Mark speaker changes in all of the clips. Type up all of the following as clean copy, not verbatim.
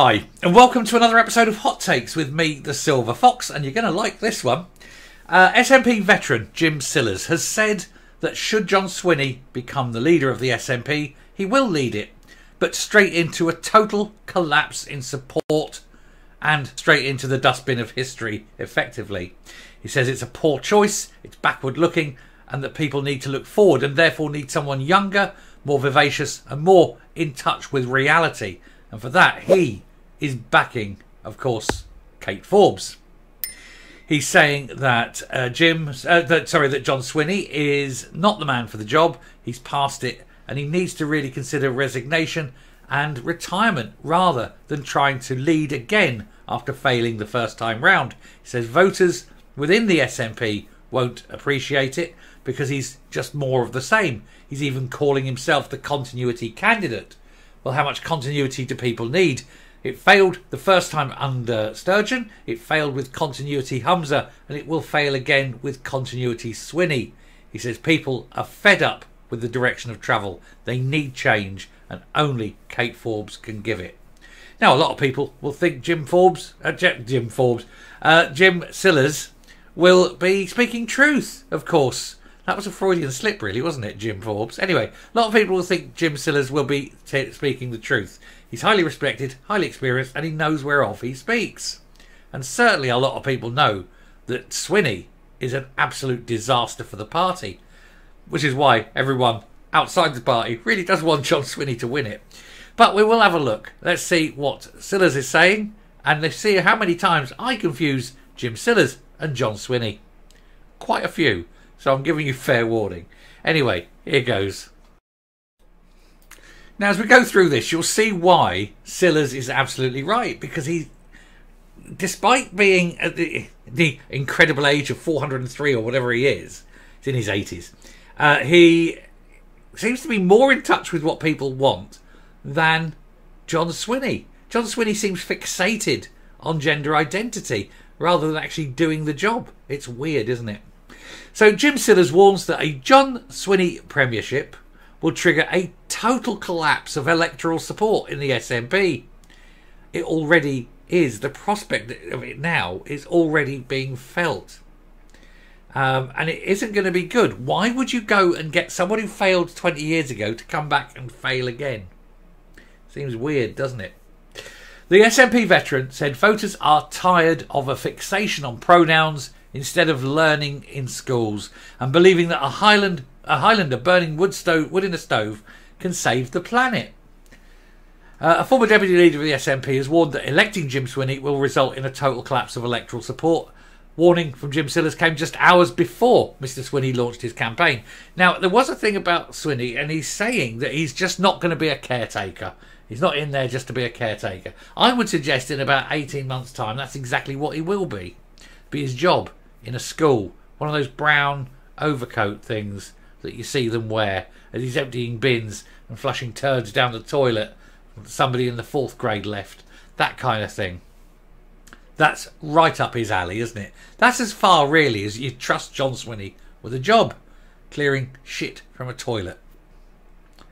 Speaker 1: Hi, and welcome to another episode of Hot Takes with me, the Silver Fox, and you're going to like this one. SNP veteran Jim Sillars has said that should John Swinney become the leader of the SNP, he will lead it, but straight into a total collapse in support and straight into the dustbin of history, effectively. He says it's a poor choice, it's backward looking, and that people need to look forward and therefore need someone younger, more vivacious and more in touch with reality. And for that, he is backing, of course, Kate Forbes. He's saying that that John Swinney is not the man for the job. He's past it, and he needs to really consider resignation and retirement rather than trying to lead again after failing the first time round. He says voters within the SNP won't appreciate it because he's just more of the same. He's even calling himself the continuity candidate. Well, how much continuity do people need? It failed the first time under Sturgeon, it failed with continuity Humza, and it will fail again with continuity Swinney. He says people are fed up with the direction of travel. They need change, and only Kate Forbes can give it. Now, a lot of people will think Jim Sillars will be speaking truth, of course. That was a Freudian slip, really, wasn't it, Jim Forbes? Anyway, a lot of people will think Jim Sillars will be speaking the truth. He's highly respected, highly experienced, and he knows whereof he speaks. And certainly a lot of people know that Swinney is an absolute disaster for the party, which is why everyone outside the party really does want John Swinney to win it. But we will have a look. Let's see what Sillars is saying, and let's see how many times I confuse Jim Sillars and John Swinney. Quite a few. So I'm giving you fair warning. Anyway, here goes. Now, as we go through this, you'll see why Sillars is absolutely right. Because he, despite being at the incredible age of 403 or whatever he is, he's in his 80s, he seems to be more in touch with what people want than John Swinney. John Swinney seems fixated on gender identity rather than actually doing the job. It's weird, isn't it? So Jim Sillars warns that a John Swinney premiership will trigger a total collapse of electoral support in the SNP. It already is. The prospect of it now is already being felt. And it isn't going to be good. Why would you go and get someone who failed 20 years ago to come back and fail again? Seems weird, doesn't it? The SNP veteran said voters are tired of a fixation on pronouns instead of learning in schools, and believing that a Highlander burning wood in a stove can save the planet. A former deputy leader of the SNP has warned that electing Jim Swinney will result in a total collapse of electoral support. Warning from Jim Sillars came just hours before Mr. Swinney launched his campaign. Now, there was a thing about Swinney, and he's saying that he's just not going to be a caretaker. He's not in there just to be a caretaker. I would suggest in about 18 months' time, that's exactly what he will be. Be his job in a school. One of those brown overcoat things that you see them wear as he's emptying bins and flushing turds down the toilet somebody in the 4th grade left. That kind of thing. That's right up his alley, isn't it? That's as far, really, as you trust John Swinney with a job. Clearing shit from a toilet.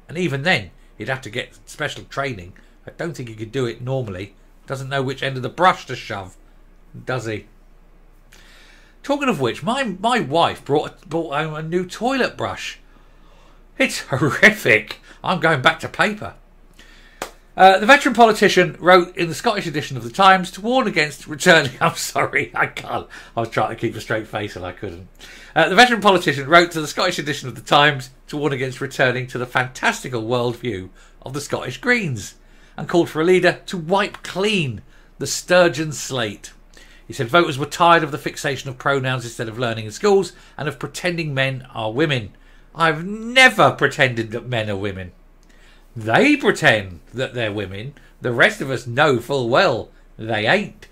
Speaker 1: And even then, he'd have to get special training. I don't think he could do it normally. Doesn't know which end of the brush to shove, does he? Talking of which, my wife brought home a new toilet brush. It's horrific. I'm going back to paper. The veteran politician wrote in the Scottish edition of the Times to warn against returning... I'm sorry, I can't. I was trying to keep a straight face and I couldn't. The veteran politician wrote to the Scottish edition of the Times to warn against returning to the fantastical worldview of the Scottish Greens and called for a leader to wipe clean the Sturgeon slate. He said voters were tired of the fixation of pronouns instead of learning in schools and of pretending men are women. I've never pretended that men are women. They pretend that they're women. The rest of us know full well they ain't.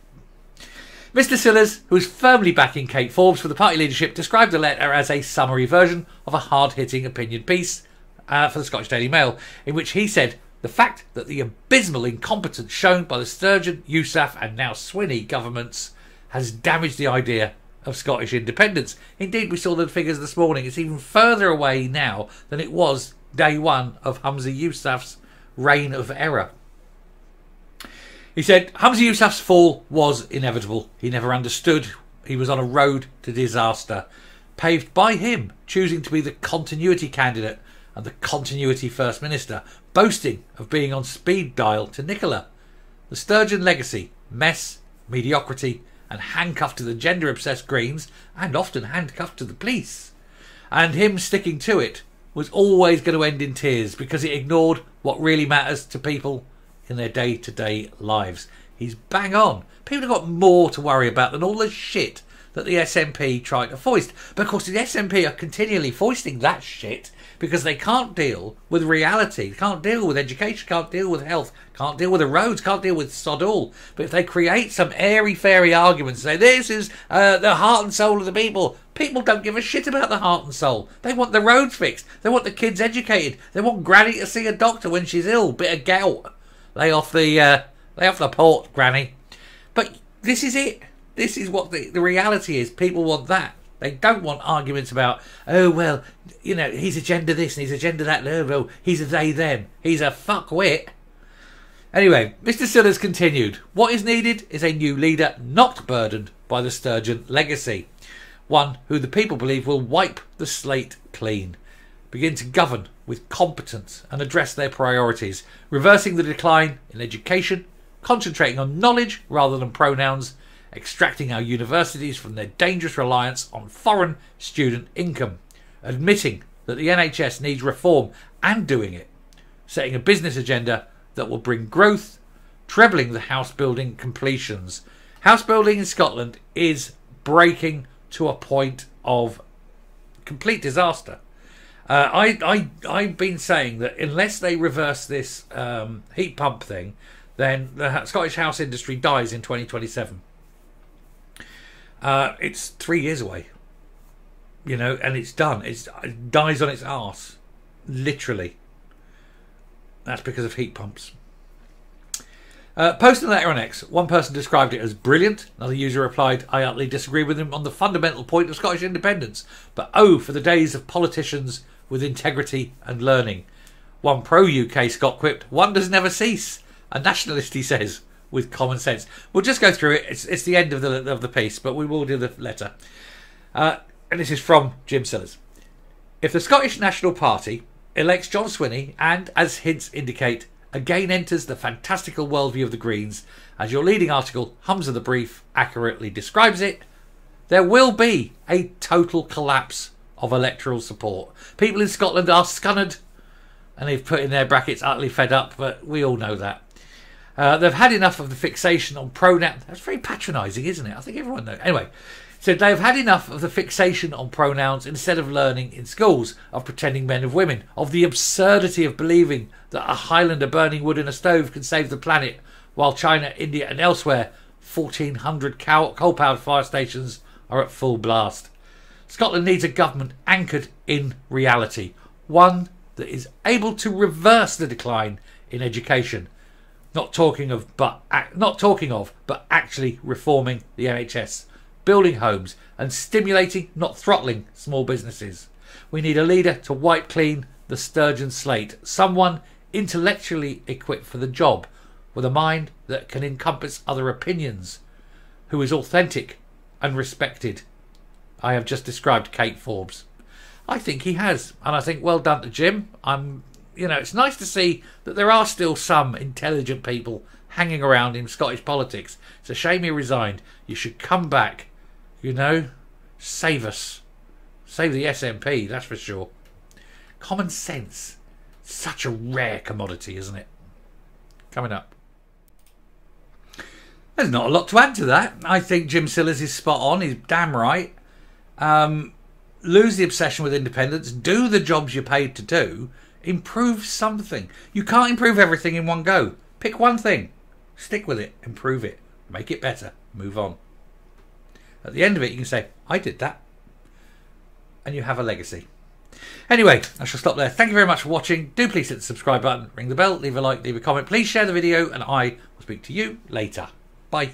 Speaker 1: Mr. Sillars, who is firmly backing Kate Forbes for the party leadership, described the letter as a summary version of a hard-hitting opinion piece for the Scottish Daily Mail, in which he said the fact that the abysmal incompetence shown by the Sturgeon, USAF and now Swinney governments has damaged the idea of Scottish independence. Indeed, we saw the figures this morning. It's even further away now than it was day one of Humza Yousaf's reign of error. He said, Humza Yousaf's fall was inevitable. He never understood he was on a road to disaster, paved by him choosing to be the continuity candidate and the continuity First Minister, boasting of being on speed dial to Nicola. The Sturgeon legacy, mess, mediocrity, and handcuffed to the gender-obsessed Greens, and often handcuffed to the police. And him sticking to it was always going to end in tears because it ignored what really matters to people in their day-to-day lives. He's bang on. People have got more to worry about than all the shit that the SNP tried to foist. But of course the SNP are continually foisting that shit because they can't deal with reality, can't deal with education, can't deal with health, can't deal with the roads, can't deal with sod all. But if they create some airy-fairy arguments, say this is the heart and soul of the people, people don't give a shit about the heart and soul. They want the roads fixed, they want the kids educated, they want Granny to see a doctor when she's ill, bit of gout. Lay off the port, Granny. But this is it. This is what the reality is. People want that. They don't want arguments about, oh, well, you know, he's agenda this and he's agenda that. No, he's a they, them. He's a fuckwit. Anyway, Mr. Sillars continued. What is needed is a new leader not burdened by the Sturgeon legacy. One who the people believe will wipe the slate clean. Begin to govern with competence and address their priorities, reversing the decline in education, concentrating on knowledge rather than pronouns, extracting our universities from their dangerous reliance on foreign student income, admitting that the NHS needs reform and doing it, setting a business agenda that will bring growth, trebling the house building completions. House building in Scotland is breaking to a point of complete disaster. I've been saying that unless they reverse this heat pump thing, then the Scottish house industry dies in 2027. It's 3 years away, you know, and it's done. It dies on its arse, literally. That's because of heat pumps. Posting a letter on X, one person described it as brilliant. Another user replied, I utterly disagree with him on the fundamental point of Scottish independence. But oh, for the days of politicians with integrity and learning. One pro-UK Scot quipped, wonders never cease. A nationalist, he says, with common sense. We'll just go through it. It's the end of the piece, but we will do the letter. And this is from Jim Sillars. If the Scottish National Party elects John Swinney and, as hints indicate, again enters the fantastical worldview of the Greens, as your leading article, Humza the Brief, accurately describes it, there will be a total collapse of electoral support. People in Scotland are scunnered, and they've put in their brackets utterly fed up, but we all know that. They've had enough of the fixation on pronouns. That's very patronising, isn't it? I think everyone knows. Anyway, so they've had enough of the fixation on pronouns instead of learning in schools, of pretending men of women, of the absurdity of believing that a Highlander burning wood in a stove can save the planet, while China, India and elsewhere, 1,400 coal-powered fire stations are at full blast. Scotland needs a government anchored in reality, one that is able to reverse the decline in education. Not talking of, but actually reforming the NHS, building homes and stimulating, not throttling, small businesses. We need a leader to wipe clean the Sturgeon slate, someone intellectually equipped for the job, with a mind that can encompass other opinions, who is authentic and respected. I have just described Kate Forbes. I think he has, and I think well done to Jim. It's nice to see that there are still some intelligent people hanging around in Scottish politics. It's a shame he resigned. You should come back, save us. Save the SNP, that's for sure. Common sense. Such a rare commodity, isn't it? Coming up. There's not a lot to add to that. I think Jim Sillars is spot on. He's damn right. Lose the obsession with independence. Do the jobs you're paid to do. Improve something. You can't improve everything in one go. Pick one thing. Stick with it. Improve it. Make it better. Move on. At the end of it, you can say, I did that. And you have a legacy. Anyway, I shall stop there. Thank you very much for watching. Do please hit the subscribe button, ring the bell, leave a like, leave a comment. Please share the video, and I will speak to you later. Bye.